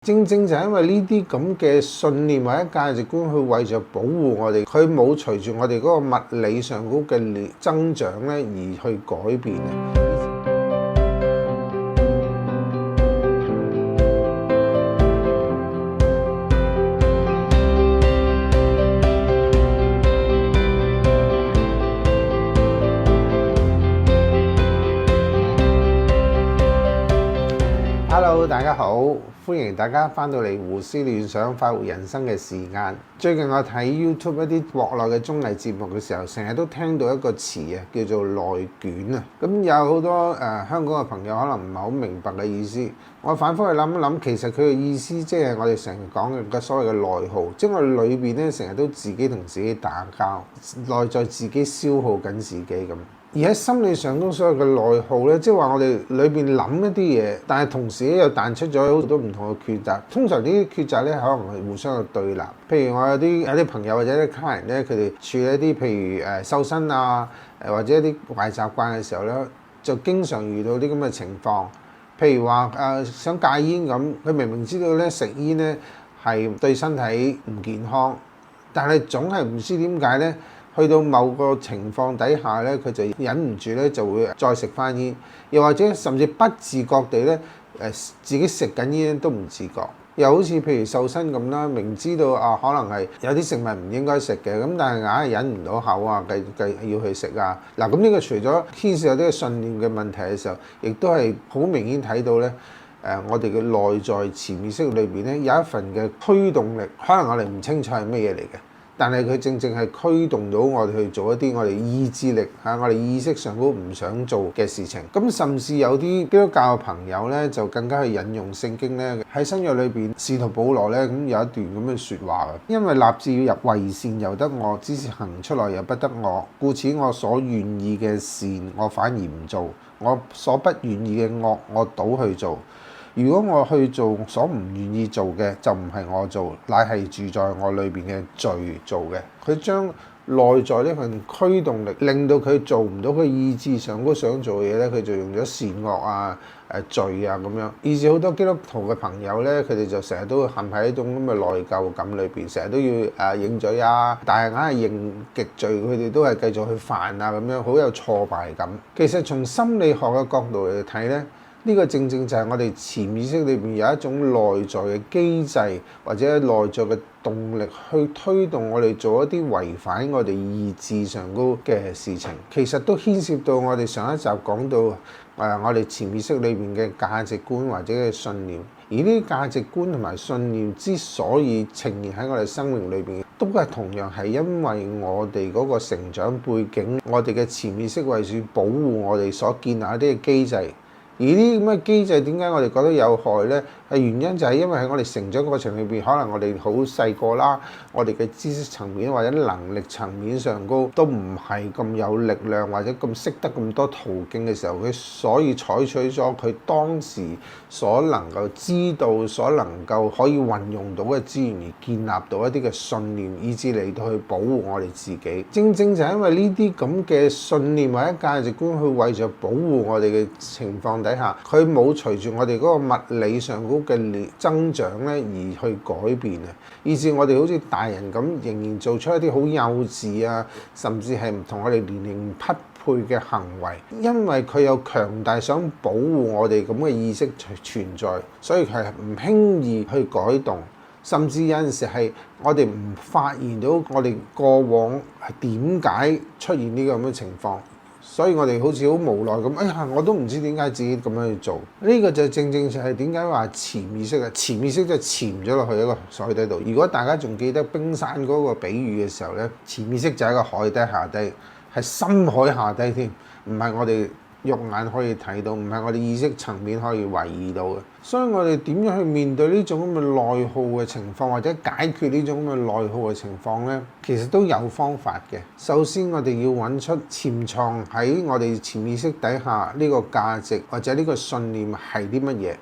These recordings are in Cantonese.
正正就係因為呢啲咁嘅信念或者價值觀，去為咗保護我哋，佢冇隨住我哋嗰個物理上嗰嘅增長咧而去改變啊。Hello， 大家好，歡迎大家翻到嚟胡思亂想快活人生嘅時間。最近我睇 YouTube 一啲國內嘅綜藝節目嘅時候，成日都聽到一個詞啊，叫做內卷啊。咁有好多香港嘅朋友可能唔係好明白嘅意思。我反覆去諗一諗，其實佢嘅意思即係我哋成日講嘅所謂嘅內耗，即係我哋裏邊咧成日都自己同自己打交，內在自己消耗緊自己咁。而喺心理上都所謂嘅內耗咧，即係話我哋裏邊諗一啲嘢，但係同時咧又彈出咗好多唔同嘅抉擇。通常呢啲抉擇咧可能係互相嘅對立。譬如我有啲朋友或者啲客人咧，佢哋處理一啲譬如瘦身啊，或者一啲壞習慣嘅時候咧，就經常遇到啲咁嘅情況。譬如話想戒煙咁，佢明明知道咧食煙咧係對身體唔健康，但係總係唔知點解咧。去到某個情況底下咧，佢就忍唔住咧，就會再食翻煙，又或者甚至不自覺地咧，自己食緊煙都唔自覺。又好似譬如瘦身咁啦，明知道可能係有啲食物唔應該食嘅，咁但係硬係忍唔到口啊，繼要去食啊。嗱，咁呢個除咗牽涉有啲信念嘅問題嘅時候，亦都係好明顯睇到咧，我哋嘅內在潛意識裏邊咧有一份嘅驅動力，可能我哋唔清楚係乜嘢嚟嘅。但係佢正正係驅動到我哋去做一啲我哋意志力我哋意識上都唔想做嘅事情。咁甚至有啲基督教嘅朋友咧，就更加去引用聖經咧，喺新約裏邊，使徒保羅咧咁有一段咁嘅説話嘅，因為立志要入為善由得我，只是行出來由不得我，故此我所願意嘅善我反而唔做，我所不願意嘅惡我倒去做。如果我去做所唔願意做嘅，就唔係我做，乃係住在我裏邊嘅罪做嘅。佢將內在呢份驅動力，令到佢做唔到佢意志上都想做嘅嘢咧，佢就用咗善惡罪咁樣。以至好多基督徒嘅朋友咧，佢哋就成日都陷喺一種咁嘅內疚感裏邊，成日都要認罪但係硬係認極罪，佢哋都係繼續去犯咁樣，好有挫敗感。其實從心理學嘅角度嚟睇咧，呢個正正就係我哋潛意識裏邊有一種內在嘅機制，或者內在嘅動力，去推動我哋做一啲違反我哋意志上高嘅事情。其實都牽涉到我哋上一集講到我哋潛意識裏邊嘅價值觀或者嘅信念。而呢啲價值觀同埋信念之所以呈現喺我哋生命裏邊，都係同樣係因為我哋嗰個成長背景，我哋嘅潛意識為咗保護我哋所建立一啲嘅機制。而呢啲咁嘅機制點解我哋覺得有害呢？係原因就係因為喺我哋成長過程裏邊，可能我哋好細個啦，我哋嘅知識層面或者能力層面上高都唔係咁有力量，或者咁識得咁多途徑嘅時候，佢所以採取咗佢當時所能夠知道、所能夠可以運用到嘅資源，而建立到一啲嘅信念，以至嚟到去保護我哋自己。正正就係因為呢啲咁嘅信念或者價值觀，去為咗保護我哋嘅情況底下，佢冇隨住我哋嗰個物理上高嘅增長咧而去改變啊，以至我哋好似大人咁，仍然做出一啲好幼稚甚至係唔同我哋年齡匹配嘅行為。因為佢有強大想保護我哋咁嘅意識存在，所以佢係唔輕易去改動，甚至有陣時係我哋唔發現到我哋過往係點解出現呢個咁嘅情況。所以我哋好似好無奈咁，我都唔知點解自己咁樣去做。呢個就正正就係點解話潛意識啊，潛意識就潛咗落去一個海底度。如果大家仲記得冰山嗰個比喻嘅時候咧，潛意識就喺個海底下低，係深海下低添，唔係我哋肉眼可以睇到，唔係我哋意識層面可以懷疑到嘅。所以我哋點樣去面對呢種咁嘅內耗嘅情況，或者解決呢種咁嘅內耗嘅情況呢？其實都有方法嘅。首先我哋要揾出潛藏喺我哋潛意識底下呢個價值或者呢個信念係啲乜嘢，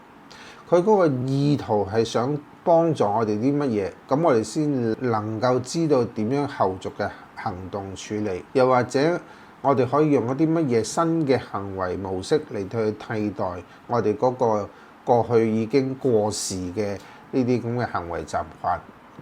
佢嗰個意圖係想幫助我哋啲乜嘢，咁我哋先能夠知道點樣後續嘅行動處理，又或者我哋可以用一啲乜嘢新嘅行為模式嚟去替代我哋嗰個過去已經過時嘅呢啲咁嘅行為習慣。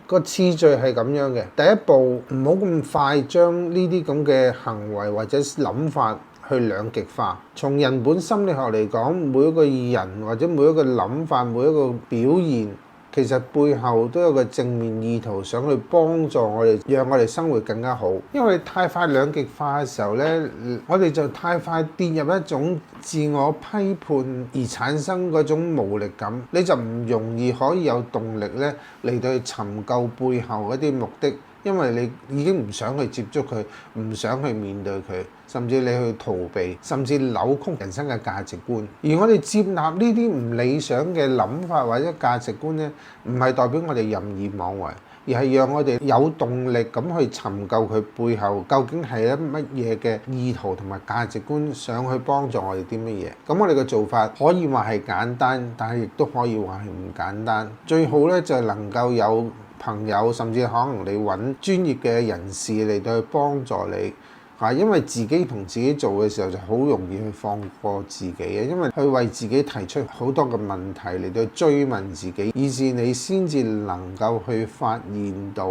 個次序係咁樣嘅，第一步唔好咁快將呢啲咁嘅行為或者諗法去兩極化。從人本心理學嚟講，每一個人或者每一個諗法、每一個表現，其實背後都有個正面意圖，想去幫助我哋，讓我哋生活更加好。因為太快兩極化嘅時候呢，我哋就太快跌入一種自我批判而產生嗰種無力感，你就唔容易可以有動力呢嚟到去尋究背後一啲目的。因為你已經唔想去接觸佢，唔想去面對佢，甚至你去逃避，甚至扭曲人生嘅價值觀。而我哋接納呢啲唔理想嘅諗法或者價值觀呢，唔係代表我哋任意妄為，而係讓我哋有動力咁去尋究佢背後究竟係一乜嘢嘅意圖同埋價值觀，想去幫助我哋啲乜嘢。咁我哋嘅做法可以話係簡單，但係亦都可以話係唔簡單。最好呢，就係能夠有朋友，甚至可能你揾專業嘅人士嚟到去幫助你嚇，因為自己同自己做嘅時候就好容易去放過自己嘅，因為去為自己提出好多嘅問題嚟到追問自己，以致你先至能夠去發現到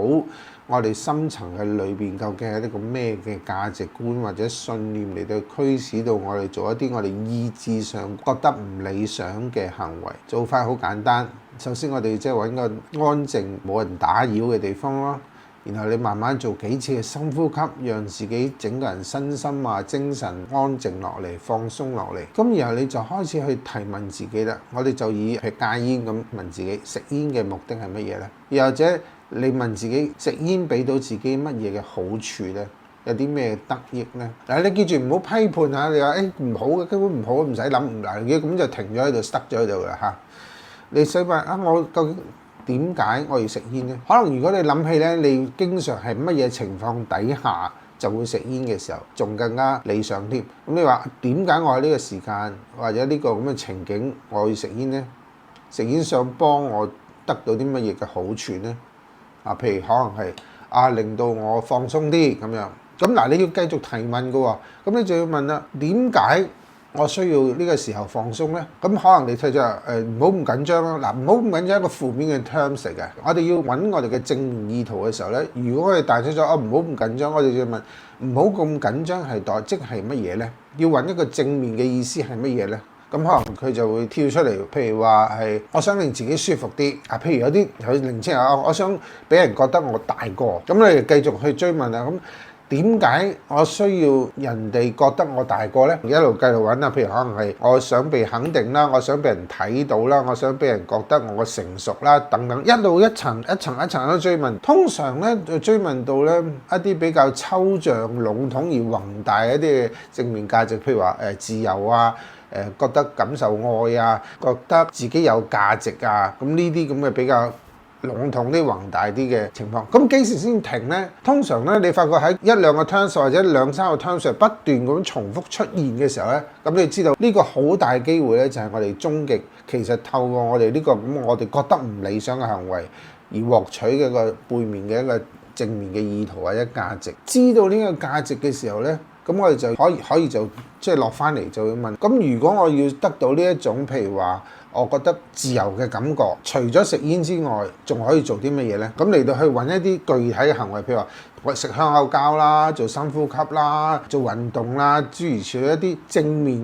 我哋深層嘅裏邊究竟係一個咩嘅價值觀或者信念嚟到驅使到我哋做一啲我哋意志上覺得唔理想嘅行為。做法好簡單。首先我哋即係揾個安靜冇人打擾嘅地方咯，然後你慢慢做幾次嘅深呼吸，讓自己整個人身心精神安靜落嚟，放鬆落嚟。咁然後你就開始去提問自己啦。我哋就以去戒煙咁問自己，食煙嘅目的係乜嘢呢？又或者你問自己，食煙俾到自己乜嘢嘅好處呢？有啲咩得益呢？嗱，你記住唔好批判下，你話唔好嘅，根本唔好，唔使諗。嗱，咁就停咗喺度，塞咗喺度啦嚇。你想問我究竟點解我要食煙呢？可能如果你諗起咧，你經常係乜嘢情況底下就會食煙嘅時候，仲更加理想添。咁你話點解我喺呢個時間或者呢個咁嘅情景我要食煙呢？食煙想幫我得到啲乜嘢嘅好處呢？譬如可能係令到我放鬆啲咁樣。咁嗱，你要繼續提問嘅喎。咁你就要問啦，點解我需要呢個時候放鬆呢？咁可能你睇咗唔好咁緊張啦。嗱，唔好咁緊張一個負面嘅 terms 嚟嘅。我哋要揾我哋嘅正面意圖嘅時候呢，如果我哋帶出咗唔好咁緊張，我哋就要問唔好咁緊張係即係乜嘢呢？要揾一個正面嘅意思係乜嘢呢？咁可能佢就會跳出嚟，譬如話係我想令自己舒服啲譬如有啲年青人我想俾人覺得我大個，咁你繼續去追問啦。咁點解我需要人哋覺得我大個呢？一路繼續揾譬如可能係我想被肯定啦，我想俾人睇到啦，我想俾人覺得我成熟啦，等等，一路一層一層一層都追問。通常呢，就追問到呢一啲比較抽象、籠統而宏大一啲嘅正面價值，譬如話自由覺得感受愛覺得自己有價值咁呢啲咁嘅比較籠統啲、宏大啲嘅情況。咁幾時先停呢？通常咧，你發覺喺一兩個 terms 或者兩三個 terms 不斷咁重複出現嘅時候咧，咁你知道呢個好大機會咧，就係我哋終極其實透過我哋呢個我哋覺得唔理想嘅行為而獲取嘅個背面嘅一個正面嘅意圖或者價值。知道呢個價值嘅時候咧，咁我哋就可以就即係落翻嚟就會問，咁如果我要得到呢一種譬如話我覺得自由嘅感覺，除咗食煙之外，仲可以做啲乜嘢呢？咁嚟到去揾一啲具體嘅行為，譬如話我食香口膠啦，做深呼吸啦，做運動啦，諸如此類一啲正面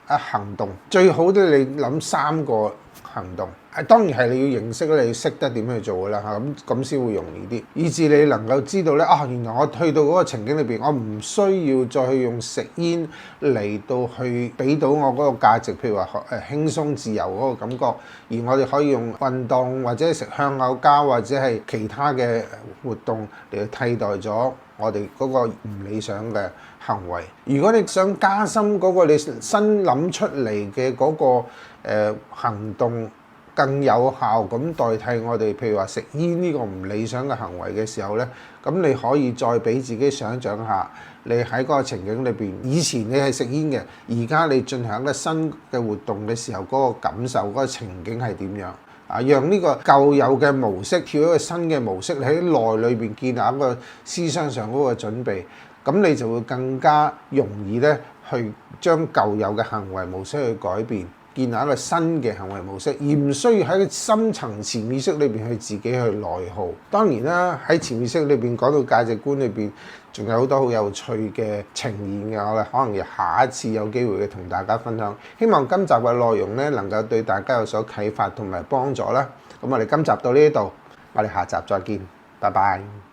嘅行動，最好都你諗3個行動。當然係你要認識咧，你要識得點去做噶啦嚇，咁先會容易啲，以至你能夠知道咧原來我去到嗰個情景裏邊，我唔需要再去用食煙嚟到去俾到我嗰個價值，譬如話輕鬆自由嗰個感覺，而我哋可以用運動或者食香口膠或者係其他嘅活動嚟去替代咗我哋嗰個唔理想嘅行為。如果你想加深嗰個你新諗出嚟嘅嗰個行動，更有效咁代替我哋譬如話食煙呢個唔理想嘅行為嘅時候呢，咁你可以再俾自己想像下，你喺嗰個情景裏邊，以前你係食煙嘅，而家你進行一個新嘅活動嘅時候，嗰個感受、嗰個情景係點樣？讓呢個舊有嘅模式跳一個新嘅模式，你喺內裏邊建立一個思想上嗰個準備，咁你就會更加容易呢去將舊有嘅行為模式去改變。建立一個新嘅行為模式，而唔需要喺個深層潛意識裏邊去自己去內耗。當然啦，喺潛意識裏邊講到價值觀裏邊，仲有好多好有趣嘅呈現嘅，我哋可能要下一次有機會嘅同大家分享。希望今集嘅內容咧能夠對大家有所啟發同埋幫助啦。咁我哋今集到呢度，我哋下集再見，拜拜。